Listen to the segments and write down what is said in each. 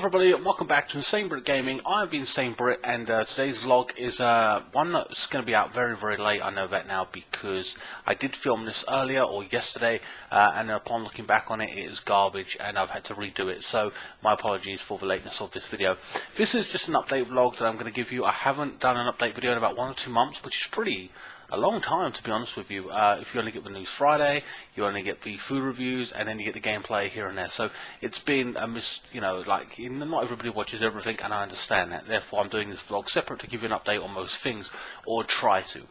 everybody, and welcome back to INSANEBRIT Gaming. I'm INSANEBRIT, and today's vlog is one that's going to be out very, very late. I know that now because I did film this earlier or yesterday, and upon looking back on it, it is garbage, and I've had to redo it. So my apologies for the lateness of this video. This is just an update vlog that I'm going to give you. I haven't done an update video in about 1 or 2 months, which is pretty a long time, to be honest with you. If you only get the news Friday, you only get the food reviews, and then you get the gameplay here and there. So it's been a not everybody watches everything, and I understand that. Therefore, I'm doing this vlog separate to give you an update on most things, or try to.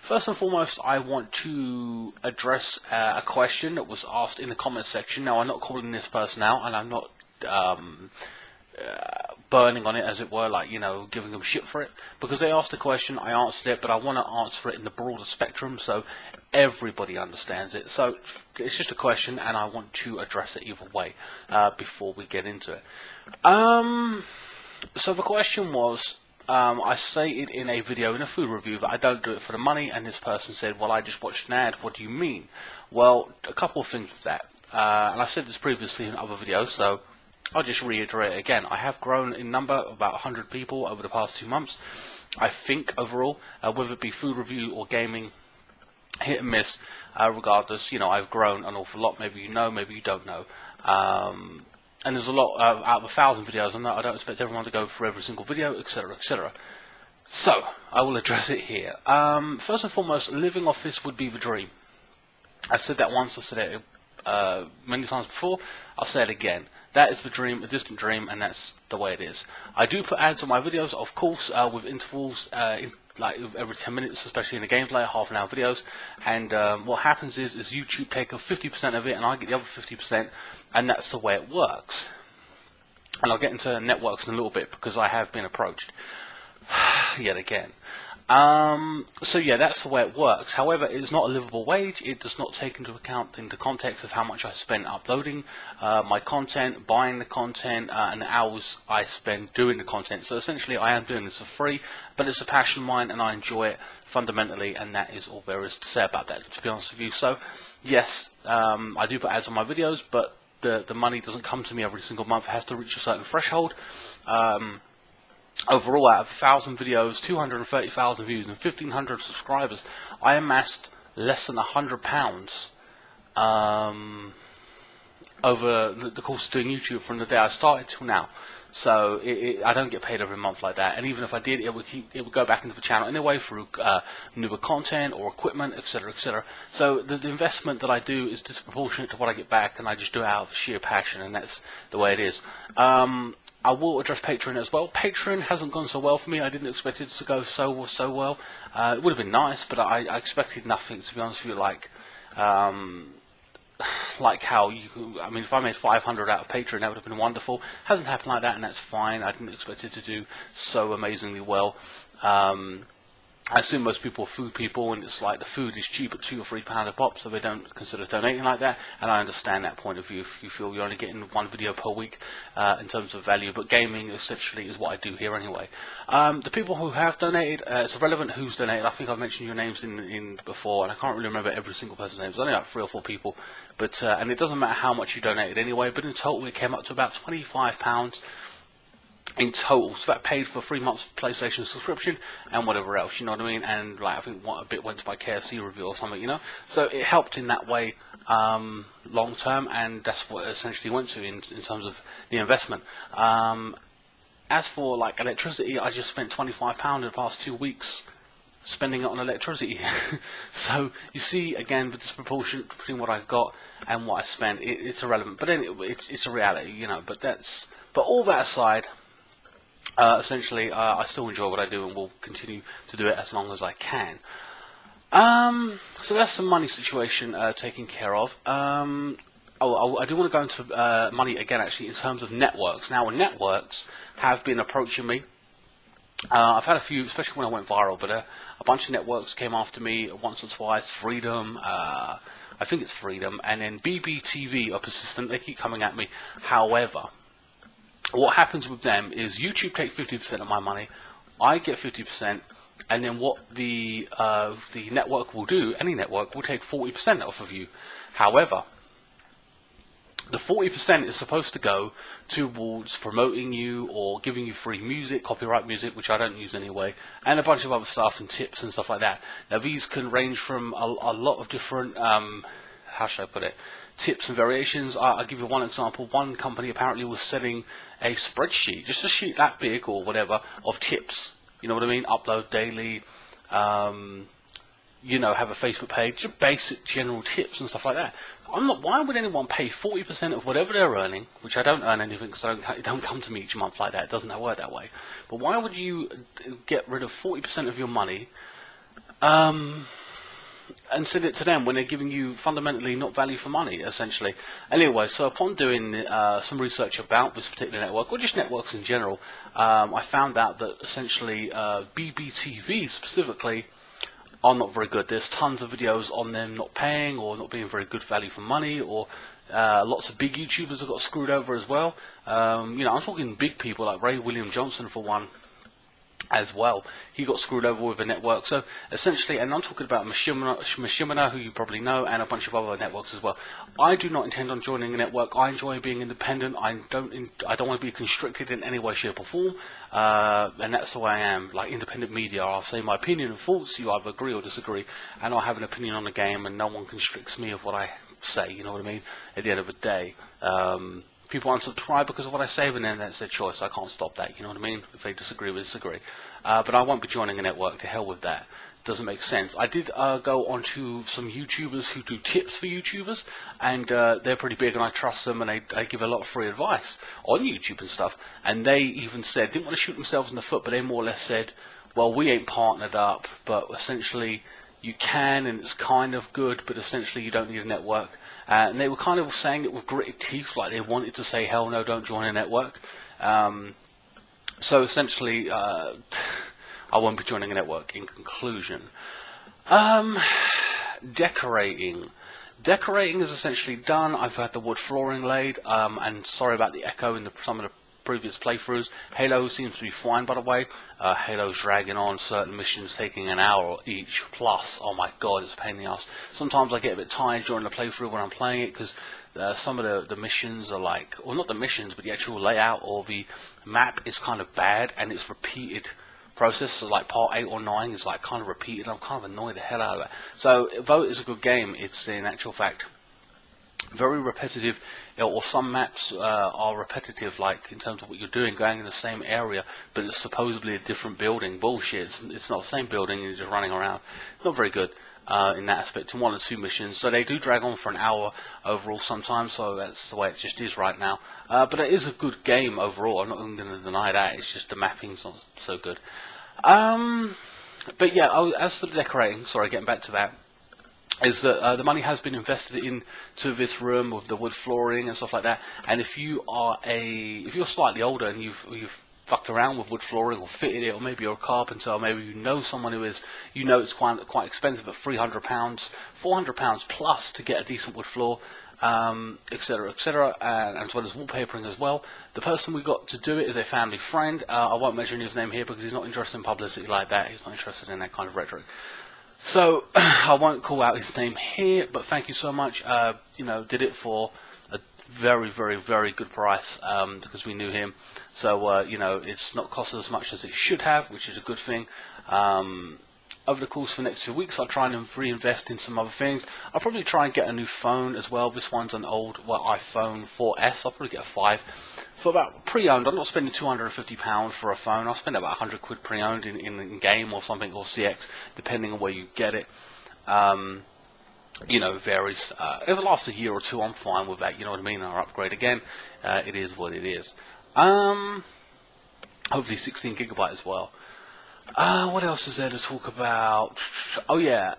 First and foremost, I want to address a question that was asked in the comment section. Now, I'm not calling this person out, and I'm not burning on it, as it were, like, you know, giving them shit for it, because they asked a question, I answered it, but I want to answer it in the broader spectrum so everybody understands it. So it's just a question, and I want to address it either way before we get into it. So the question was, I stated in a video, in a food review, that I don't do it for the money, and this person said, well, I just watched an ad. What do you mean? Well, a couple of things with that, and I've said this previously in other videos, so I'll just reiterate it again. I have grown in number, about 100 people over the past 2 months. I think overall, whether it be food review or gaming, hit and miss, regardless, you know, I've grown an awful lot. Maybe you know, maybe you don't know. And there's a lot, out of 1,000 videos, and I don't expect everyone to go through every single video, etc., etc. So, I will address it here. First and foremost, living off this would be the dream. I said that once, I said it many times before, I'll say it again. That is the dream, a distant dream, and that's the way it is. I do put ads on my videos, of course, with intervals, like every 10 minutes, especially in the gameplay, half-an-hour videos. And what happens is YouTube take off 50% of it, and I get the other 50%, and that's the way it works. And I'll get into networks in a little bit, because I have been approached yet again. So yeah, that's the way it works. However, it's not a livable wage. It does not take into account in the context of how much I spend uploading my content, buying the content, and the hours I spend doing the content. So essentially, I am doing this for free, but it's a passion of mine, and I enjoy it fundamentally, and that is all there is to say about that, to be honest with you. So yes, I do put ads on my videos, but the money doesn't come to me every single month. It has to reach a certain threshold. Overall, out of 1,000 videos, 230,000 views, and 1,500 subscribers, I amassed less than £100 over the course of doing YouTube from the day I started till now. So I don't get paid every month like that, and even if I did, it would go back into the channel anyway through newer content or equipment, etc., etc. So the investment that I do is disproportionate to what I get back, and I just do it out of sheer passion, and that's the way it is. I will address Patreon as well. Patreon hasn't gone so well for me. I didn't expect it to go so well. It would have been nice, but I expected nothing, to be honest with you. Like how you, I mean, if I made 500 out of Patreon, that would have been wonderful. Hasn't happened like that, and that's fine. I didn't expect it to do so amazingly well. I assume most people are food people, and it's like the food is cheap at £2 or £3 a pop, so they don't consider donating like that. And I understand that point of view if you feel you're only getting one video per week in terms of value. But gaming essentially is what I do here anyway. The people who have donated, it's irrelevant who's donated. I think I've mentioned your names in before, and I can't really remember every single person's name. There's only like 3 or 4 people, but and it doesn't matter how much you donated anyway. But in total, it came up to about £25. In total, so that paid for 3 months of PlayStation subscription and whatever else, you know what I mean? And like, I think a bit went to my KFC review or something, you know. So it helped in that way, long term, and that's what it essentially went to in terms of the investment. As for like electricity, I just spent £25 in the past 2 weeks spending it on electricity. So you see, again, the disproportion between what I've got and what I spent, it's irrelevant. But anyway, it's a reality, you know. But all that aside. Essentially, I still enjoy what I do and will continue to do it as long as I can. So that's the money situation taken care of. I do want to go into money again, actually, in terms of networks. Now, networks have been approaching me. I've had a few, especially when I went viral, but a bunch of networks came after me once or twice. Freedom, I think it's Freedom, and then BBTV are persistent. They keep coming at me. However, what happens with them is YouTube take 50% of my money, I get 50%, and then what the network will do, any network, will take 40% off of you. However, The 40% is supposed to go towards promoting you or giving you free music, copyright music, which I don't use anyway, and a bunch of other stuff and tips and stuff like that. Now these can range from a lot of different, how should I put it, tips and variations. I'll give you one example. One company apparently was selling a spreadsheet, just a sheet that big or whatever, of tips. You know what I mean? Upload daily, you know, have a Facebook page, just basic general tips and stuff like that. Why would anyone pay 40% of whatever they're earning, which I don't earn anything because it don't come to me each month like that, it doesn't work that way, but why would you get rid of 40% of your money and send it to them when they're giving you fundamentally not value for money, essentially? Anyway, so upon doing some research about this particular network, or just networks in general, I found out that essentially BBTV specifically are not very good. There's tons of videos on them not paying or not being very good value for money, or lots of big YouTubers have got screwed over as well. You know, I'm talking big people like Ray William Johnson for one as well. He got screwed over with a network. So essentially, and I'm talking about Machinima, who you probably know, and a bunch of other networks as well. I do not intend on joining a network. I enjoy being independent. I don't want to be constricted in any way, shape or form, and that's the way I am. Like independent media, I'll say my opinion and thoughts, you either agree or disagree, and I have an opinion on the game, and no one constricts me of what I say, you know what I mean, at the end of the day. People unsubscribe because of what I say, but then that's their choice. I can't stop that, you know what I mean? If they disagree, we disagree. But I won't be joining a network. To hell with that. Doesn't make sense. I did go onto some YouTubers who do tips for YouTubers, and they're pretty big, and I trust them, and they give a lot of free advice on YouTube and stuff. And they even said, didn't want to shoot themselves in the foot, but they more or less said, well, we ain't partnered up, but essentially you can, and it's kind of good, but essentially you don't need a network. And they were kind of saying it with gritted teeth, like they wanted to say, hell no, don't join a network. So essentially, I won't be joining a network in conclusion. Decorating. Decorating is essentially done. I've had the wood flooring laid, and sorry about the echo in some of the previous playthroughs. Halo seems to be fine, by the way. Halo's dragging on, certain missions taking an hour each plus. Oh my god, it's a pain in the ass. Sometimes I get a bit tired during the playthrough when I'm playing it, because some of the missions are like, well, not the missions, but the actual layout or the map is kind of bad, and it's repeated process. So like part 8 or 9 is like kind of repeated. I'm kind of annoyed the hell out of it. So though it is a good game, it's in actual fact very repetitive, or some maps are repetitive, like in terms of what you're doing, going in the same area, but it's supposedly a different building. Bullshit, it's not the same building, you're just running around. Not very good in that aspect, in 1 or 2 missions. So they do drag on for an hour overall sometimes, so that's the way it just is right now. But it is a good game overall, I'm not going to deny that, it's just the mapping's not so good. But yeah, as for the decorating, sorry, getting back to that, is that the money has been invested into this room with the wood flooring and stuff like that. And if you're slightly older and you've fucked around with wood flooring or fitted it, or maybe you're a carpenter, or maybe you know someone who is, you know it's quite expensive at £300, £400 plus to get a decent wood floor, etc., etc., and as well as wallpapering as well. The person we got to do it is a family friend. I won't mention his name here because he's not interested in publicity like that. He's not interested in that kind of rhetoric. So I won't call out his name here, but thank you so much. You know, did it for a very, very, very good price because we knew him. So you know, it's not cost as much as it should have, which is a good thing. Over the course of the next 2 weeks, I'll try and reinvest in some other things. I'll probably try and get a new phone as well. This one's an old iPhone 4S. I'll probably get a 5 for about pre-owned. I'm not spending £250 for a phone. I'll spend about £100 pre-owned in game or something, or CX, depending on where you get it. You know, it varies. If it lasts a year or 2, I'm fine with that. You know what I mean? I'll upgrade again. It is what it is. Hopefully 16 gigabyte as well. What else is there to talk about? Oh yeah,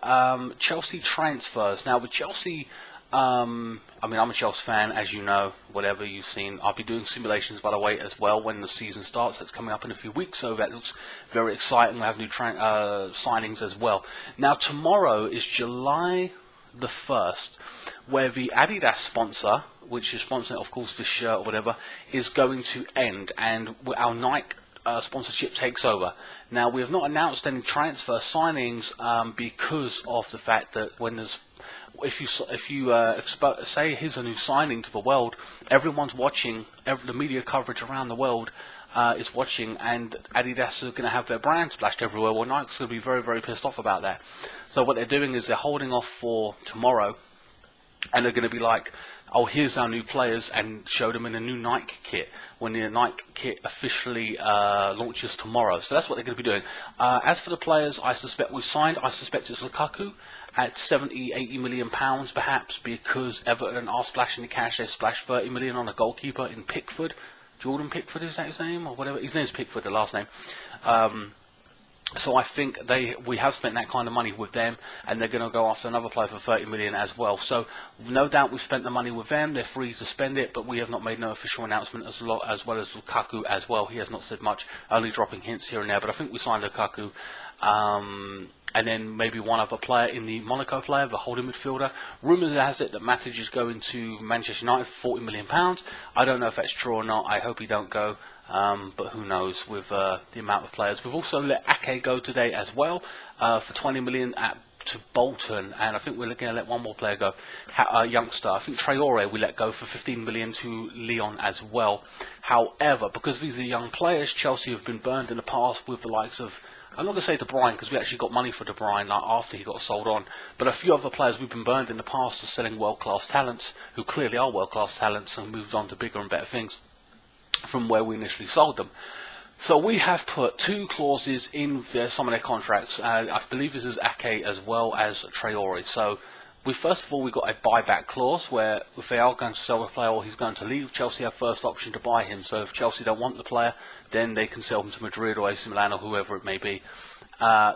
Chelsea transfers. Now with Chelsea, I mean, I'm a Chelsea fan, as you know, whatever you've seen. I'll be doing simulations, by the way, as well when the season starts. That's coming up in a few weeks, so that looks very exciting. We'll have new signings as well. Now tomorrow is July the 1st, where the Adidas sponsor, which is sponsoring, of course, this shirt or whatever, is going to end, and our Nike sponsorship takes over. Now, we have not announced any transfer signings because of the fact that when there's if you say here's a new signing to the world, everyone's watching. The media coverage around the world is watching, and Adidas are going to have their brand splashed everywhere. Well, Nike's going to be very, very pissed off about that. So what they're doing is they're holding off for tomorrow, and they're going to be like, oh, here's our new players, and show them in a new Nike kit when the Nike kit officially launches tomorrow. So that's what they're going to be doing. As for the players, I suspect we've signed. I suspect it's Lukaku at 70, 80 million pounds, perhaps, because Everton are splashing the cash. They splashed 30 million on a goalkeeper in Pickford. Jordan Pickford, is that his name, or whatever? His name's Pickford, the last name. So I think we have spent that kind of money with them, and they're going to go after another player for 30 million as well. So no doubt we've spent the money with them. They're free to spend it, but we have not made no official announcement as well as Lukaku as well. He has not said much, only dropping hints here and there. But I think we signed Lukaku. And then maybe one other player in the Monaco player, the holding midfielder. Rumour has it that Matic is going to Manchester United for £40 million. I don't know if that's true or not. I hope he don't go. But who knows with the amount of players. We've also let Ake go today as well for 20 million to Bolton, and I think we're going to let one more player go, a youngster. I think Traore we let go for 15 million to Lyon as well. However, because these are young players, Chelsea have been burned in the past with the likes of, I'm not going to say De Bruyne because we actually got money for De Bruyne after he got sold on, but a few other players we've been burned in the past for selling world-class talents who clearly are world-class talents and moved on to bigger and better things from where we initially sold them. So we have put 2 clauses in some of their contracts. I believe this is Ake as well as Traore. So first of all, we got a buyback clause where if they are going to sell the player or he's going to leave, Chelsea have first option to buy him. So if Chelsea don't want the player, then they can sell him to Madrid or AC Milan or whoever it may be.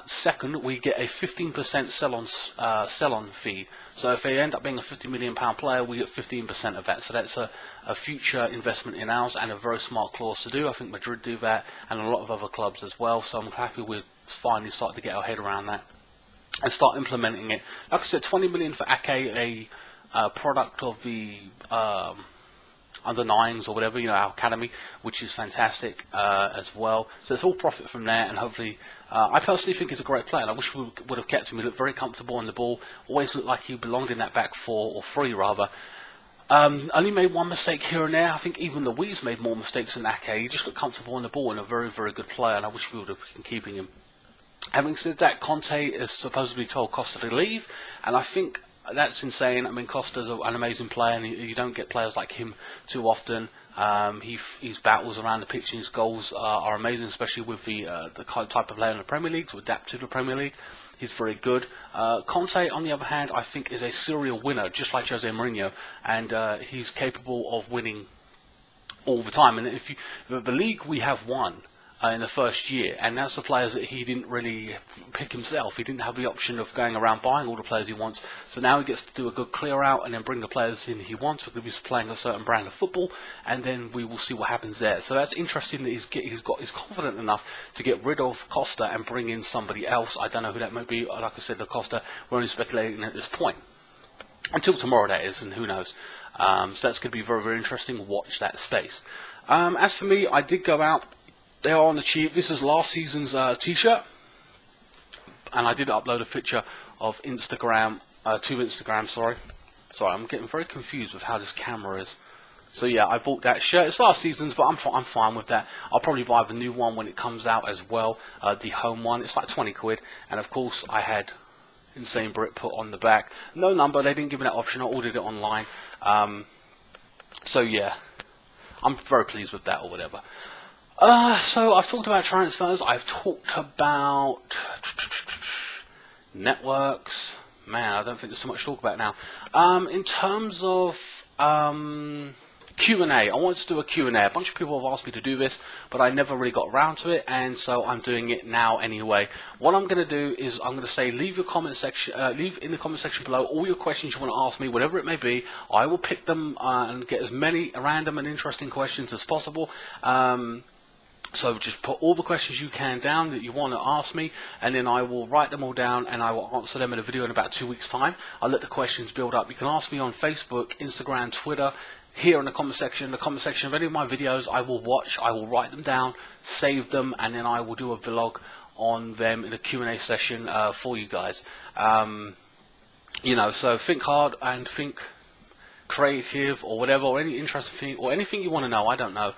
Second, we get a 15% sell-on fee. So if they end up being a £50 million player, we get 15% of that. So that's a future investment in ours and a very smart clause to do. I think Madrid do that and a lot of other clubs as well. So I'm happy we're finally starting to get our head around that and start implementing it. Like I said, 20 million for Ake, a product of the under 9s or whatever, our academy, which is fantastic as well. So it's all profit from there, and hopefully, I personally think he's a great player, and I wish we would have kept him. He looked very comfortable on the ball, always looked like he belonged in that back 4 or 3 rather. Only made one mistake here and there. I think even Louise made more mistakes than Ake. He just looked comfortable on the ball and a very, very good player, and I wish we would have been keeping him. Having said that, Conte is supposedly told Costa to leave, and I think that's insane. I mean, Costa's an amazing player, and you don't get players like him too often. His battles around the pitch and his goals are amazing, especially with the type of player in the Premier League, to adapt to the Premier League. He's very good. Conte, on the other hand, I think is a serial winner, just like Jose Mourinho, and he's capable of winning all the time. And the league we have won in the first year, and that's the players that he didn't really pick himself. He didn't have the option of going around buying all the players he wants, so now he gets to do a good clear out and then bring the players in he wants because he's playing a certain brand of football, and then we will see what happens there. So that's interesting that he's confident enough to get rid of Costa and bring in somebody else. I don't know who that might be. Like I said, the Costa, we're only speculating at this point. Until tomorrow, that is, and who knows. So that's going to be very, very interesting. Watch that space. As for me, I did go out. They are on the cheap. This is last season's t-shirt, and I did upload a picture of Instagram to Instagram. Sorry, I'm getting very confused with how this camera is. So yeah, I bought that shirt. It's last season's, but I'm fine with that. I'll probably buy the new one when it comes out as well, the home one. It's like 20 quid, and of course I had INSANEBRIT put on the back. No number. They didn't give me that option. I ordered it online. So yeah, I'm very pleased with that or whatever. So I've talked about transfers, I've talked about networks. Man, I don't think there's too much to talk about now. In terms of Q&A, I wanted to do a Q&A. A bunch of people have asked me to do this, but I never really got around to it, and so I'm doing it now anyway. What I'm going to do is I'm going to say leave in the comment section below all your questions you want to ask me, whatever it may be. I will pick them and get as many random and interesting questions as possible. So just put all the questions you can down that you want to ask me, and then I will write them all down and I will answer them in a video in about 2 weeks' time. I'll let the questions build up. You can ask me on Facebook, Instagram, Twitter, here in the comment section. The comment section of any of my videos I will watch, I will write them down, save them, and then I will do a vlog on them in a Q&A session for you guys. You know, so think hard and think creative or whatever, or any interesting thing, or anything you want to know. I don't know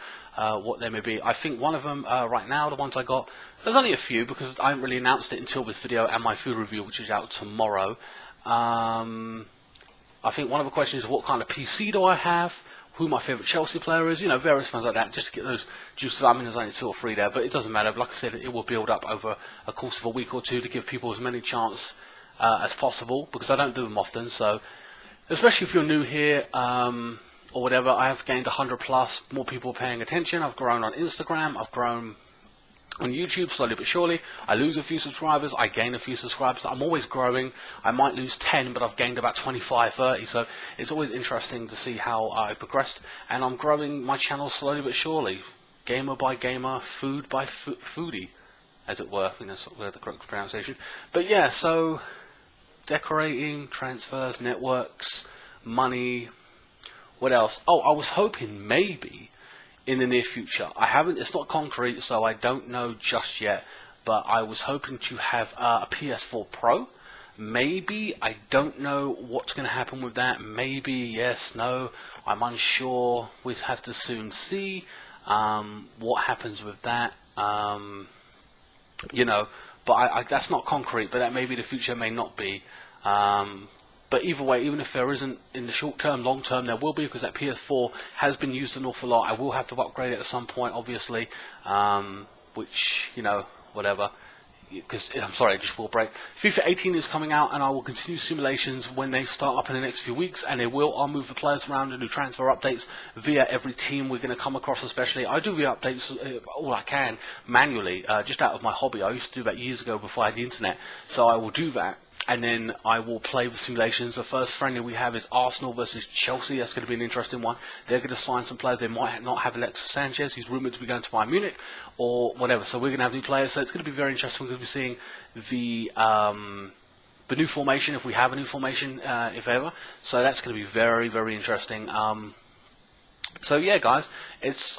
what they may be. I think one of them right now, the ones I got, there's only a few because I haven't really announced it until this video and my food review, which is out tomorrow. I think one of the questions is what kind of PC do I have, who my favourite Chelsea player is, you know, various things like that, just to get those juices. I mean, there's only 2 or 3 there, but it doesn't matter. Like I said, it will build up over a course of a week or 2 to give people as many chance as possible, because I don't do them often. So especially if you're new here or whatever, I have gained 100 plus, more people paying attention. I've grown on Instagram, I've grown on YouTube slowly but surely. I lose a few subscribers, I gain a few subscribers. I'm always growing. I might lose 10, but I've gained about 25, 30. So it's always interesting to see how I progressed. And I'm growing my channel slowly but surely. Gamer by gamer, food by foodie, as it were. I think that's the correct pronunciation. But yeah, so decorating, transfers, networks, money. What else? Oh, I was hoping maybe in the near future. I haven't, it's not concrete, so I don't know just yet, but I was hoping to have a PS4 Pro. Maybe, I don't know what's going to happen with that. Maybe, yes, no, I'm unsure. We have to soon see what happens with that. You know, but that's not concrete, but that may be the future, may not be. But either way, even if there isn't in the short term, long term, there will be, because that PS4 has been used an awful lot. I will have to upgrade it at some point, obviously, which, you know, whatever. Because, I'm sorry, I just will break. FIFA 18 is coming out, and I will continue simulations when they start up in the next few weeks, and I'll move the players around and do transfer updates via every team we're going to come across. Especially, I do the updates all I can manually, just out of my hobby. I used to do that years ago before I had the internet, so I will do that. And then I will play with simulations. The first friendly we have is Arsenal versus Chelsea. That's going to be an interesting one. They're going to sign some players. They might not have Alexis Sanchez. He's rumoured to be going to Bayern Munich or whatever. So we're going to have new players. So it's going to be very interesting. We're going to be seeing the new formation, if we have a new formation, if ever. So that's going to be very, very interesting. So yeah, guys,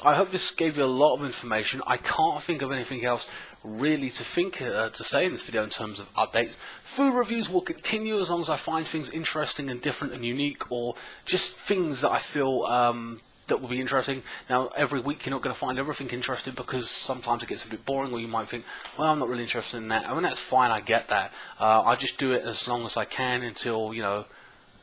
I hope this gave you a lot of information. I can't think of anything else really to say in this video in terms of updates. Food reviews will continue as long as I find things interesting and different and unique, or just things that I feel that will be interesting. Now, every week you're not going to find everything interesting, because sometimes it gets a bit boring, or you might think, well, I'm not really interested in that. I mean, that's fine, I get that. I just do it as long as I can until, you know,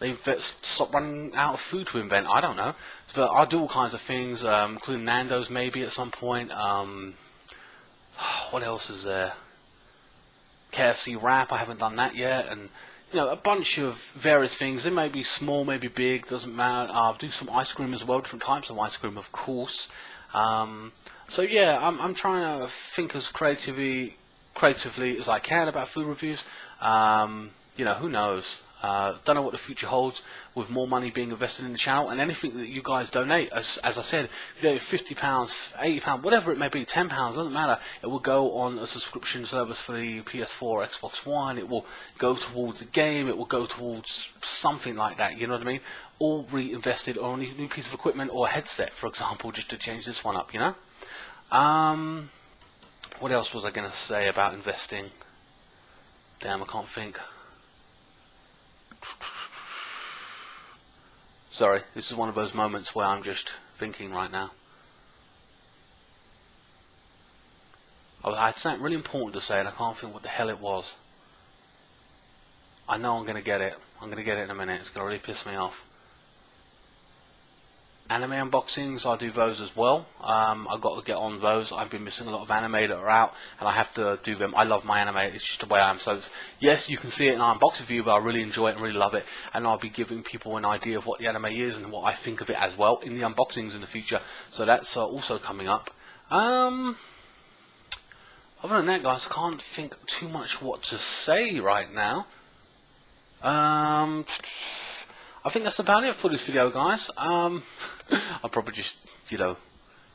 they stop running out of food to invent. I don't know. But I'll do all kinds of things, including Nando's maybe at some point. What else is there? KFC wrap, I haven't done that yet. And, you know, a bunch of various things. They may be small, maybe big, doesn't matter. I'll do some ice cream as well, different types of ice cream, of course. So yeah, I'm trying to think as creatively as I can about food reviews. You know, who knows? Don't know what the future holds with more money being invested in the channel, and anything that you guys donate, as I said, you know, £50, £80, whatever it may be, £10, doesn't matter, it will go on a subscription service for the PS4, Xbox One, it will go towards the game, it will go towards something like that, you know what I mean? All reinvested on a new piece of equipment or a headset, for example, just to change this one up, you know? What else was I going to say about investing? Damn, I can't think. Sorry, this is one of those moments where I'm just thinking right now. I had something really important to say and I can't think what the hell it was. I know I'm going to get it. I'm going to get it in a minute. It's going to really piss me off. Anime unboxings, I'll do those as well. I've got to get on those. I've been missing a lot of anime that are out, and I have to do them. I love my anime, it's just the way I am. So yes, you can see it in an unboxing view, but I really enjoy it and really love it. And I'll be giving people an idea of what the anime is and what I think of it as well in the unboxings in the future. So that's also coming up. Other than that, guys, I can't think too much what to say right now. I think that's about it for this video, guys. I'm probably just, you know,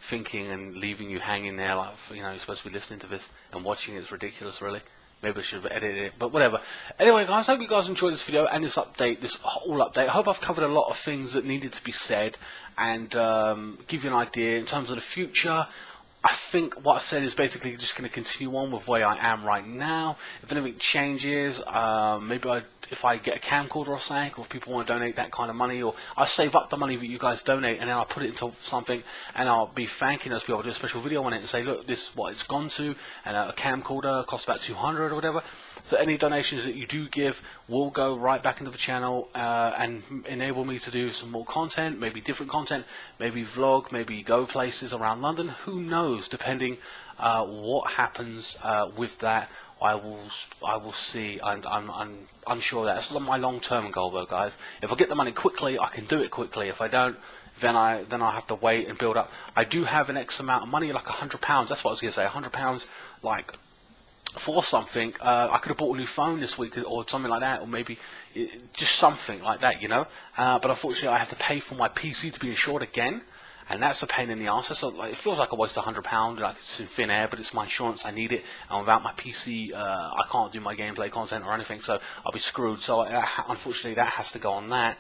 thinking and leaving you hanging there like, you know, you're supposed to be listening to this and watching it. It's ridiculous, really. Maybe I should have edited it, but whatever. Anyway, guys, hope you guys enjoyed this video and this update, this whole update. I hope I've covered a lot of things that needed to be said and give you an idea in terms of the future. I think what I've said is basically just going to continue on with where I am right now. If anything changes, maybe if I get a camcorder or something, or if people want to donate that kind of money, or I save up the money that you guys donate and then I'll put it into something and I'll be thanking those people. I'll do a special video on it and say, look, this is what it's gone to, and a camcorder costs about 200 or whatever. So any donations that you do give will go right back into the channel and enable me to do some more content, maybe different content, maybe vlog, maybe go places around London. Who knows? Depending what happens with that, I will see. I'm unsure of that. That's my long-term goal, though, guys. If I get the money quickly, I can do it quickly. If I don't, then I'll have to wait and build up. I do have an X amount of money, like £100. That's what I was going to say. £100, like, for something. I could have bought a new phone this week or something like that, or maybe just something like that, you know. But unfortunately, I have to pay for my PC to be insured again. And that's a pain in the arse. So, like, it feels like I wasted £100, like it's in thin air, but it's my insurance. I need it, and without my PC, I can't do my gameplay content or anything. So I'll be screwed. So unfortunately, that has to go on that.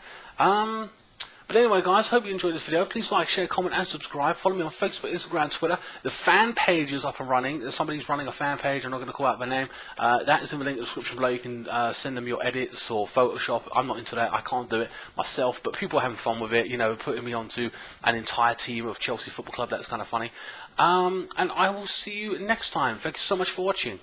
But anyway, guys, hope you enjoyed this video. Please like, share, comment, and subscribe. Follow me on Facebook, Instagram, Twitter. The fan page is up and running. Somebody's running a fan page. I'm not going to call out their name. That is in the link in the description below. You can send them your edits or Photoshop. I'm not into that. I can't do it myself. But people are having fun with it, you know, putting me onto an entire team of Chelsea Football Club. That's kind of funny. And I will see you next time. Thank you so much for watching.